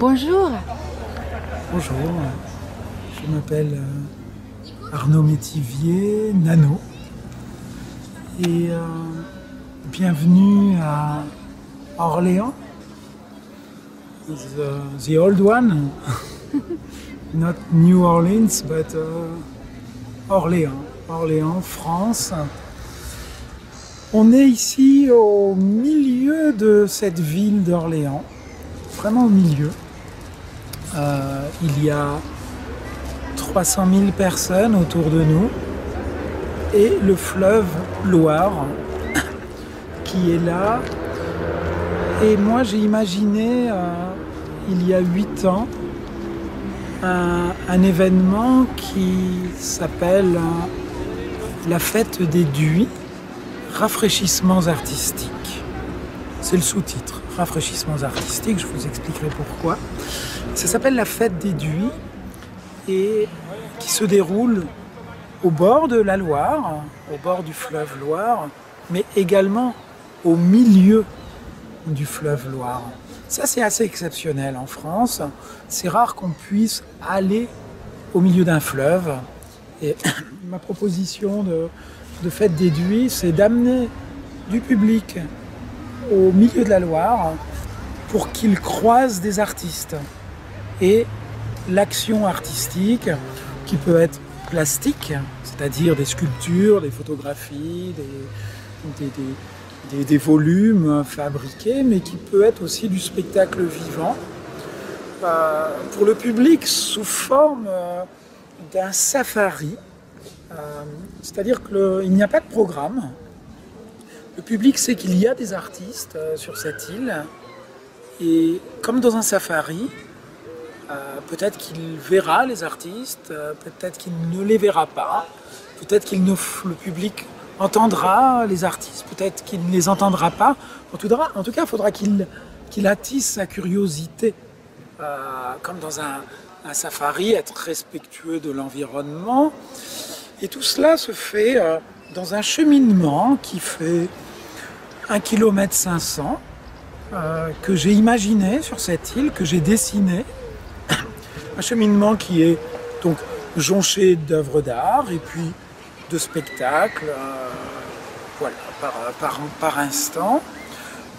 Bonjour. Bonjour, je m'appelle Arnaud Métivier, Nano, et bienvenue à Orléans, the old one, not New Orleans, but Orléans, France. On est ici au milieu de cette ville d'Orléans, vraiment au milieu. Il y a 300 000 personnes autour de nous et le fleuve Loire qui est là. Et moi j'ai imaginé il y a 8 ans un événement qui s'appelle la fête des Duits, rafraîchissements artistiques. C'est le sous-titre, rafraîchissements artistiques, je vous expliquerai pourquoi. Ça s'appelle la fête des Duits et qui se déroule au bord de la Loire, au bord du fleuve Loire, mais également au milieu du fleuve Loire. Ça, c'est assez exceptionnel en France. C'est rare qu'on puisse aller au milieu d'un fleuve. Et ma proposition de fête des Duits, c'est d'amener du public au milieu de la Loire pour qu'ils croisent des artistes. Et l'action artistique, qui peut être plastique, c'est-à-dire des sculptures, des photographies, des volumes fabriqués, mais qui peut être aussi du spectacle vivant, pour le public sous forme d'un safari, c'est-à-dire qu'il n'y a pas de programme. Le public sait qu'il y a des artistes sur cette île, et comme dans un safari, peut-être qu'il verra les artistes, peut-être qu'il ne les verra pas, peut-être que le public entendra les artistes, peut-être qu'il ne les entendra pas. En tout cas, il faudra qu'il attise sa curiosité. Comme dans un safari, être respectueux de l'environnement. Et tout cela se fait dans un cheminement qui fait 1,5 km que j'ai imaginé sur cette île, que j'ai dessiné. Un cheminement qui est donc jonché d'œuvres d'art et puis de spectacles, voilà, par instant.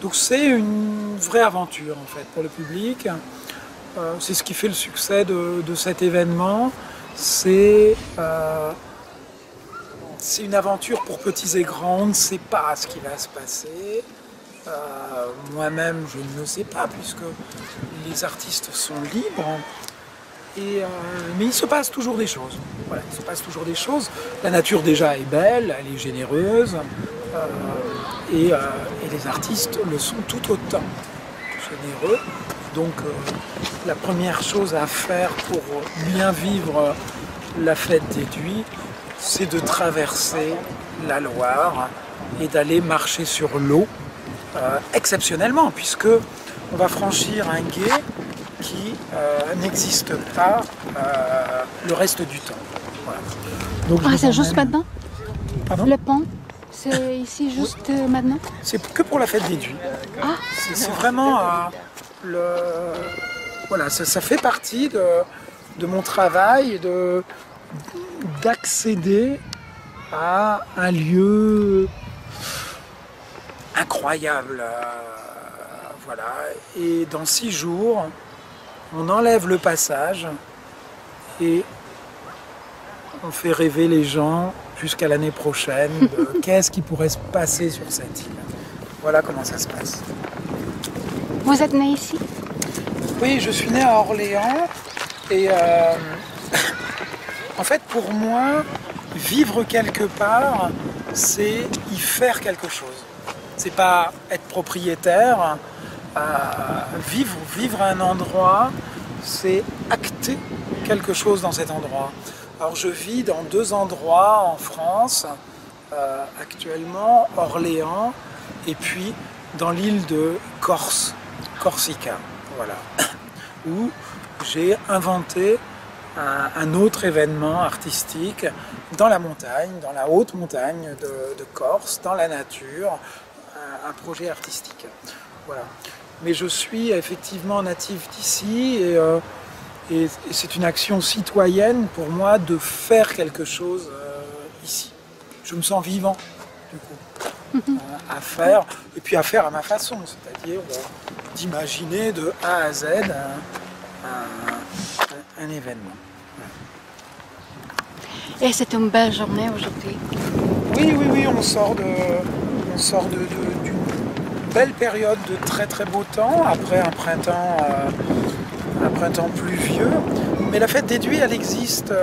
Donc c'est une vraie aventure en fait pour le public. C'est ce qui fait le succès de cet événement. C'est une aventure pour petits et grands. On ne sait pas ce qui va se passer. Moi-même, je ne le sais pas puisque les artistes sont libres. Mais il se passe toujours des choses. Voilà, il se passe toujours des choses. La nature déjà est belle, elle est généreuse, et les artistes le sont tout autant généreux. Donc la première chose à faire pour bien vivre la fête des Duits, c'est de traverser la Loire et d'aller marcher sur l'eau, exceptionnellement, puisque on va franchir un gué qui n'existe pas le reste du temps. Voilà. Donc, c'est juste maintenant? Pardon? Le pont, c'est ici juste maintenant? C'est que pour la fête des Duits. Ah. C'est vraiment voilà, ça fait partie de mon travail d'accéder à un lieu incroyable. Voilà. Et dans 6 jours, on enlève le passage et on fait rêver les gens jusqu'à l'année prochaine de qu'est-ce qui pourrait se passer sur cette île. Voilà comment ça se passe. Vous êtes né ici? Oui, je suis né à Orléans et en fait pour moi, vivre quelque part, c'est y faire quelque chose. C'est pas être propriétaire. Vivre à un endroit, c'est acter quelque chose dans cet endroit. Alors je vis dans 2 endroits en France, actuellement, Orléans, et puis dans l'île de Corsica, voilà, où j'ai inventé un autre événement artistique dans la montagne, dans la haute montagne de Corse, dans la nature, un projet artistique. Voilà. mais je suis effectivement natif d'ici et c'est une action citoyenne pour moi de faire quelque chose ici. Je me sens vivant, du coup, à faire, et puis à faire à ma façon, c'est-à-dire d'imaginer de A à Z un événement. Et c'est une belle journée aujourd'hui. Oui, on sort d'une belle période de très très beau temps, après un printemps pluvieux. Mais la fête des Duits, elle existe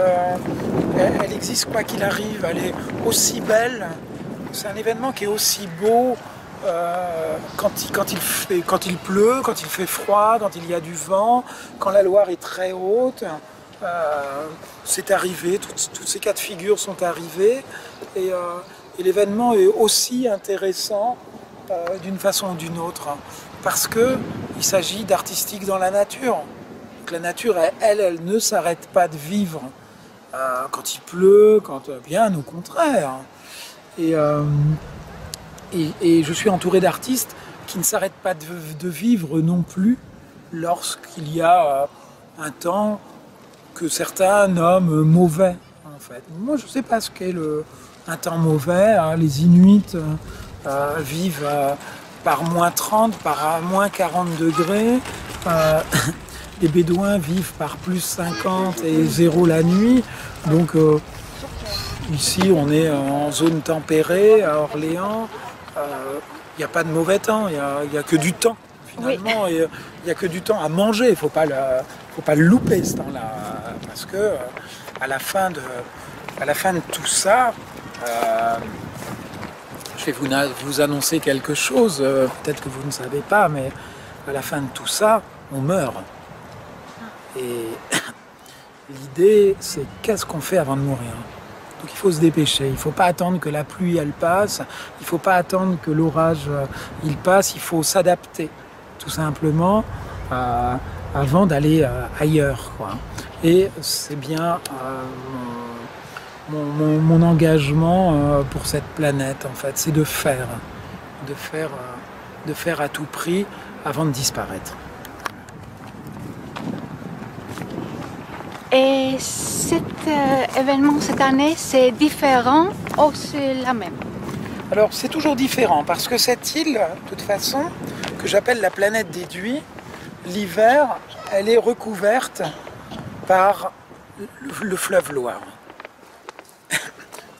quoi qu'il arrive, elle est aussi belle. C'est un événement qui est aussi beau quand il pleut, quand il fait froid, quand il y a du vent, quand la Loire est très haute. C'est arrivé, toutes ces cas de figure sont arrivés et l'événement est aussi intéressant d'une façon ou d'une autre parce qu'il s'agit d'artistique dans la nature. Donc la nature, elle ne s'arrête pas de vivre quand il pleut, bien au contraire. Et je suis entouré d'artistes qui ne s'arrêtent pas de vivre non plus lorsqu'il y a un temps que certains nomment mauvais, en fait. Moi, je ne sais pas ce qu'est un temps mauvais. Les Inuits vivent par moins 30, par moins 40 degrés. Les Bédouins vivent par plus 50 et 0 la nuit. Donc, ici, on est en zone tempérée, à Orléans. Il n'y a pas de mauvais temps, il n'y a que du temps. Finalement, il n'y a que du temps à manger, il ne faut pas le louper ce temps-là, parce que à la fin de tout ça, je vais vous annoncer quelque chose, peut-être que vous ne savez pas, mais à la fin de tout ça, on meurt. Et l'idée, c'est qu'est-ce qu'on fait avant de mourir? Donc il faut se dépêcher, il ne faut pas attendre que la pluie elle passe, il ne faut pas attendre que l'orage il passe, il faut s'adapter tout simplement avant d'aller ailleurs, quoi. Et c'est bien mon engagement pour cette planète en fait, c'est de faire à tout prix avant de disparaître. Et cet événement cette année, c'est différent ou c'est la même? Alors c'est toujours différent parce que cette île, de toute façon, que j'appelle la planète des Duits, l'hiver, elle est recouverte par le fleuve Loire.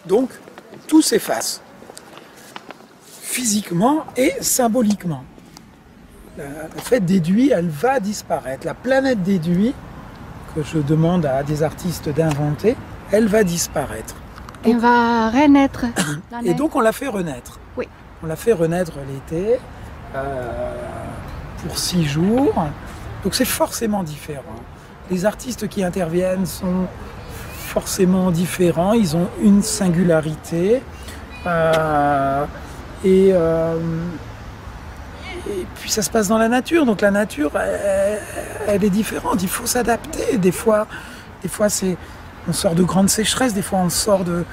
Donc tout s'efface, physiquement et symboliquement. La fête des Duits, elle va disparaître. La planète des Duits, que je demande à des artistes d'inventer, elle va disparaître. Elle va renaître. Et donc on l'a fait renaître. Oui. On l'a fait renaître l'été pour 6 jours. Donc c'est forcément différent. Les artistes qui interviennent sont forcément différents. Ils ont une singularité. Et puis ça se passe dans la nature, donc la nature, elle est différente, il faut s'adapter. Des fois on sort de grandes sécheresses, des fois on sort de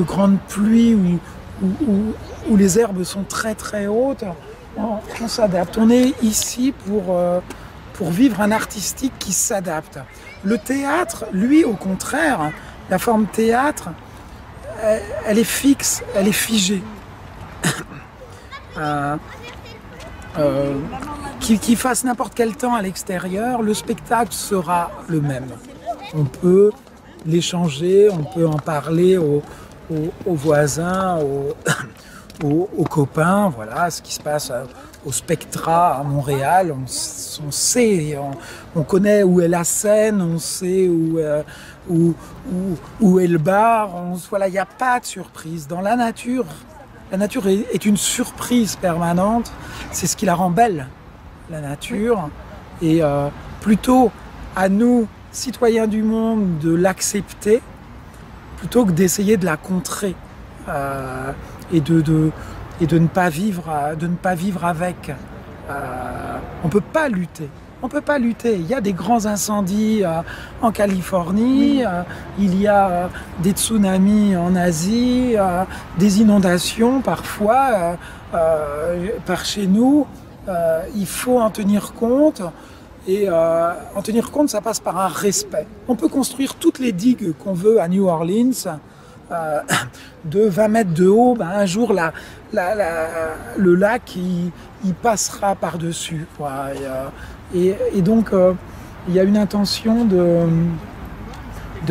grandes pluies où les herbes sont très très hautes. On s'adapte, on est ici pour vivre un artistique qui s'adapte. Le théâtre, lui, au contraire, la forme théâtre, elle est fixe, elle est figée. Qu'il fasse n'importe quel temps à l'extérieur, le spectacle sera le même. On peut l'échanger, on peut en parler aux voisins, aux copains, voilà ce qui se passe au Spectra à Montréal. On sait, on connaît où est la scène, on sait où est le bar. Voilà, il n'y a pas de surprise. Dans la nature est une surprise permanente. C'est ce qui la rend belle, la nature. Et plutôt à nous, citoyens du monde, de l'accepter, plutôt que d'essayer de la contrer et de ne pas vivre avec. On ne peut pas lutter on ne peut pas lutter. Il y a des grands incendies en Californie, il y a des tsunamis en Asie, des inondations parfois par chez nous. Il faut en tenir compte. Et en tenir compte, ça passe par un respect. On peut construire toutes les digues qu'on veut à New Orleans, de 20 mètres de haut. Ben, un jour, le lac, il passera par-dessus, quoi. Et donc, il y a une intention de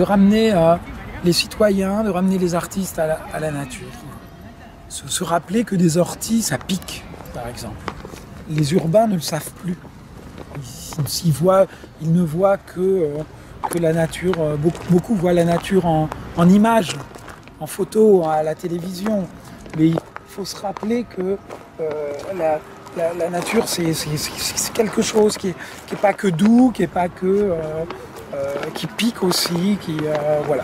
ramener les citoyens, de ramener les artistes à la nature. Se rappeler que des orties, ça pique, par exemple. Les urbains ne le savent plus. Ils ne voient que la nature, beaucoup voient la nature en images, en photos, à la télévision. Mais il faut se rappeler que la nature, c'est quelque chose qui est pas que doux, qui est pas que qui pique aussi, voilà.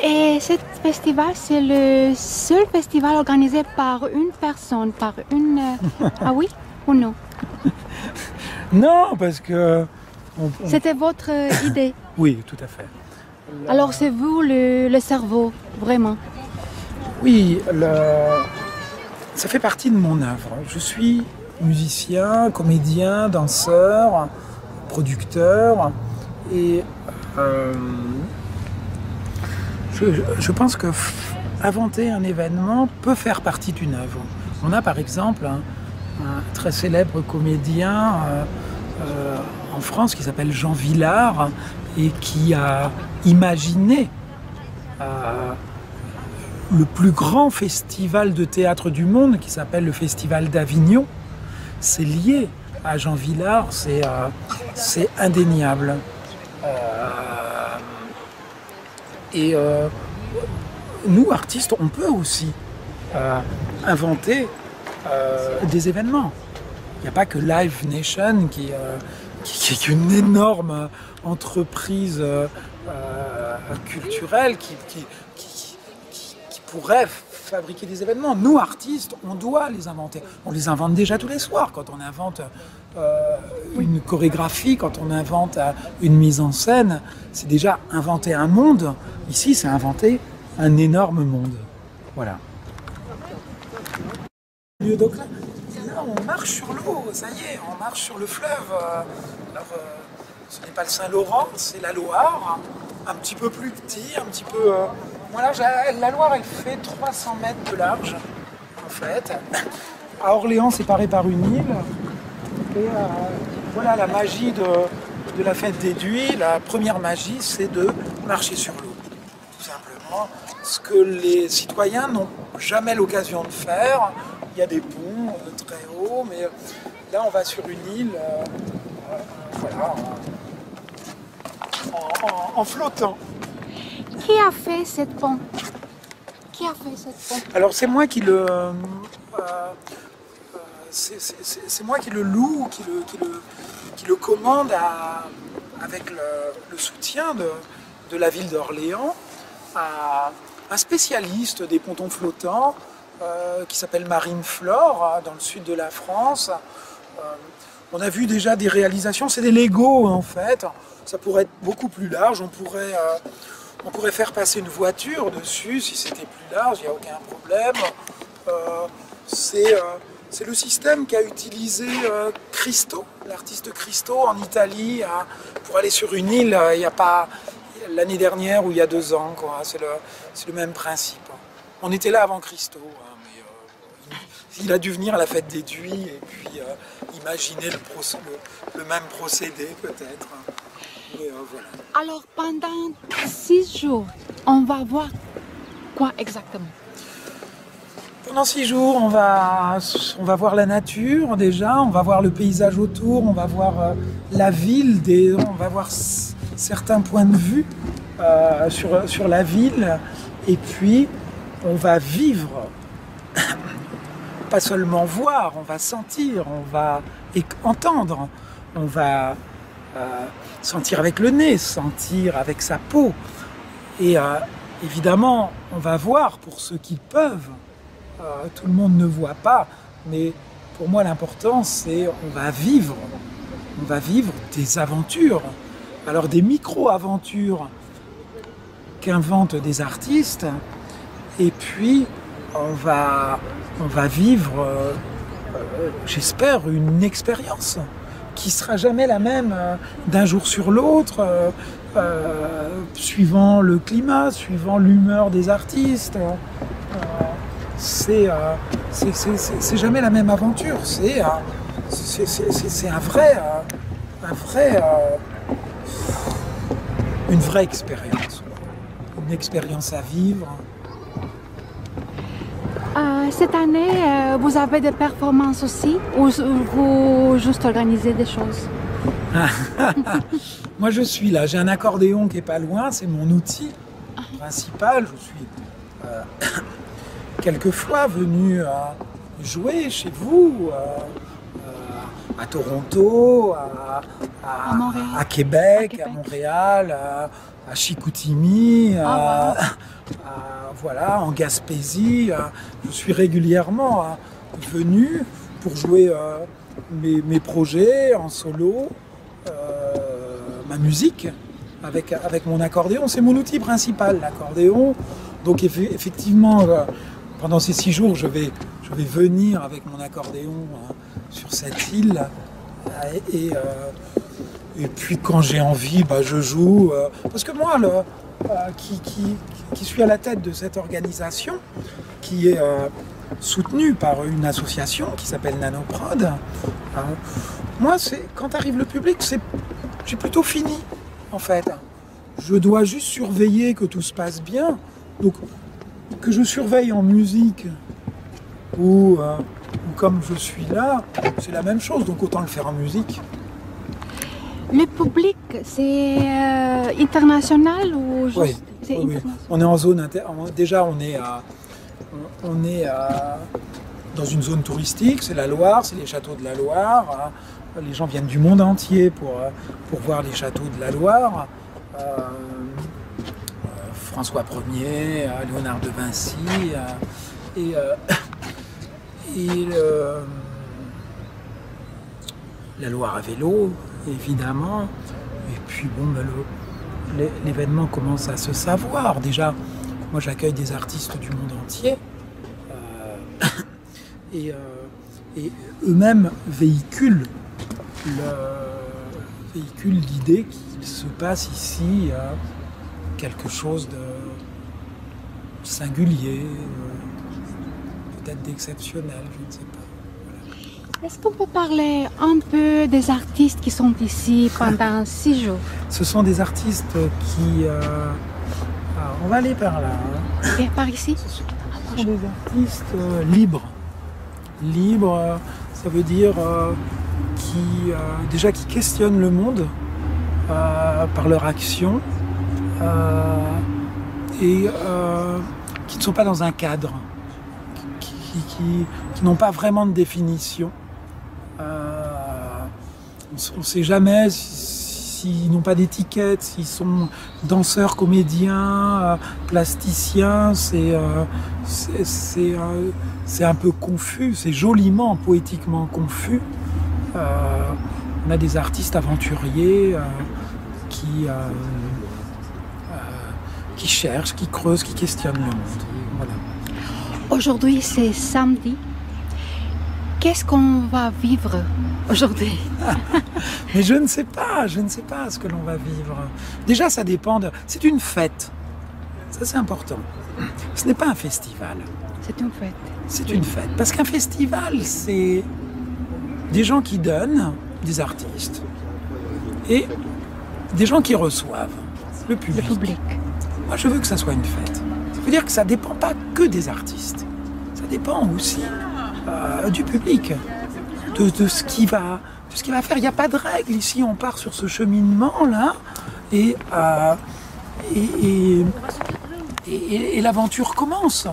Et ce festival, c'est le seul festival organisé par une personne, Ah oui ou non? Non, parce que... C'était votre idée? Oui, tout à fait. Alors c'est vous le cerveau, vraiment? Oui, ça fait partie de mon œuvre. Je suis musicien, comédien, danseur, producteur. Et je pense que inventer un événement peut faire partie d'une œuvre. On a par exemple un très célèbre comédien en France qui s'appelle Jean Vilar et qui a imaginé le plus grand festival de théâtre du monde qui s'appelle le Festival d'Avignon. C'est lié à Jean Vilar, c'est indéniable. Et nous, artistes, on peut aussi inventer des événements. Il n'y a pas que Live Nation qui est une énorme entreprise culturelle qui pourrait fabriquer des événements. Nous, artistes, on doit les inventer. On les invente déjà tous les soirs. Quand on invente une chorégraphie, quand on invente une mise en scène, c'est déjà inventer un monde. Ici, c'est inventer un énorme monde. Voilà. Donc là, on marche sur l'eau, ça y est, on marche sur le fleuve. Alors, ce n'est pas le Saint-Laurent, c'est la Loire, un petit peu plus petit, un petit peu... Voilà, la Loire, elle fait 300 mètres de large, en fait. À Orléans, séparé par une île. Et voilà la magie de la fête des Duits. La première magie, c'est de marcher sur l'eau. Tout simplement, ce que les citoyens n'ont jamais l'occasion de faire. Il y a des ponts très hauts, mais là, on va sur une île, voilà, en flottant. Qui a fait cette pont? Qui a fait cette pont? Alors c'est moi qui le c'est moi qui le loue, qui le commande avec le soutien de la ville d'Orléans à un spécialiste des pontons flottants qui s'appelle Marine Flore dans le sud de la France. On a vu déjà des réalisations, c'est des Legos en fait. Ça pourrait être beaucoup plus large, on pourrait faire passer une voiture dessus si c'était plus large, il n'y a aucun problème. C'est le système qu'a utilisé Christo, l'artiste Christo en Italie, pour aller sur une île il n'y a pas l'année dernière ou il y a 2 ans. C'est le même principe. On était là avant Christo, mais il a dû venir à la fête des Duits et puis imaginer le même procédé peut-être. Voilà. Alors pendant 6 jours, on va voir quoi exactement? Pendant 6 jours, on va voir la nature déjà, on va voir le paysage autour, on va voir la ville, on va voir certains points de vue sur la ville, et puis on va vivre, pas seulement voir, on va sentir, on va entendre, on va sentir avec le nez, sentir avec sa peau. Et évidemment, on va voir pour ceux qui peuvent. Tout le monde ne voit pas, mais pour moi l'important c'est on va vivre on va vivre des aventures. Alors des micro-aventures qu'inventent des artistes, et puis on va vivre, j'espère, une expérience qui sera jamais la même d'un jour sur l'autre, suivant le climat, suivant l'humeur des artistes. C'est jamais la même aventure. C'est une vraie expérience, une expérience à vivre. Cette année, vous avez des performances aussi ou vous juste organisez des choses? Moi je suis là, j'ai un accordéon qui est pas loin, c'est mon outil principal. Je suis quelquefois venu jouer chez vous, à Toronto, à Québec, à Montréal, à Chicoutimi, voilà, en Gaspésie. Je suis régulièrement venu pour jouer mes projets en solo, ma musique avec mon accordéon. C'est mon outil principal, l'accordéon. Donc effectivement, pendant ces 6 jours, je vais venir avec mon accordéon sur cette île. Et puis quand j'ai envie, je joue. Parce que moi, qui suis à la tête de cette organisation, qui est soutenue par une association qui s'appelle Nanoprod, moi, quand arrive le public, j'ai plutôt fini, en fait. Je dois juste surveiller que tout se passe bien. Donc, que je surveille en musique ou comme je suis là, c'est la même chose. Donc, autant le faire en musique. Le public, c'est international ou juste... Oui, c'est oui. On est en zone déjà, on est dans une zone touristique, c'est la Loire, c'est les châteaux de la Loire. Les gens viennent du monde entier pour voir les châteaux de la Loire. François Ier, Léonard de Vinci, la Loire à vélo, évidemment. Et puis l'événement commence à se savoir. Déjà, moi j'accueille des artistes du monde entier. Et eux-mêmes véhiculent l'idée qu'il se passe ici quelque chose de singulier, peut-être d'exceptionnel, je ne sais pas. Voilà. Est-ce qu'on peut parler un peu des artistes qui sont ici pendant 6 jours? Ce sont des artistes qui... on va aller par là. Et par ici? Ce sont des artistes libres. Libres, ça veut dire déjà qui questionnent le monde par leur action et qui ne sont pas dans un cadre, qui n'ont pas vraiment de définition. On ne sait jamais s'ils n'ont pas d'étiquette, s'ils sont danseurs, comédiens, plasticiens. C'est un peu confus, c'est joliment, poétiquement confus. On a des artistes aventuriers qui cherchent, qui creusent, qui questionnent le monde. Voilà. Aujourd'hui, c'est samedi. Qu'est-ce qu'on va vivre aujourd'hui? Mais je ne sais pas ce que l'on va vivre. Déjà, ça dépend c'est une fête. Ça, c'est important. Ce n'est pas un festival. C'est une fête. C'est une fête. Parce qu'un festival, c'est des gens qui donnent, des artistes, et des gens qui reçoivent, le public. Le public. Moi, je veux que ça soit une fête. Ça veut dire que ça ne dépend pas que des artistes. Ça dépend aussi du public, de ce qu'il va faire. Il n'y a pas de règle ici. On part sur ce cheminement-là et l'aventure commence.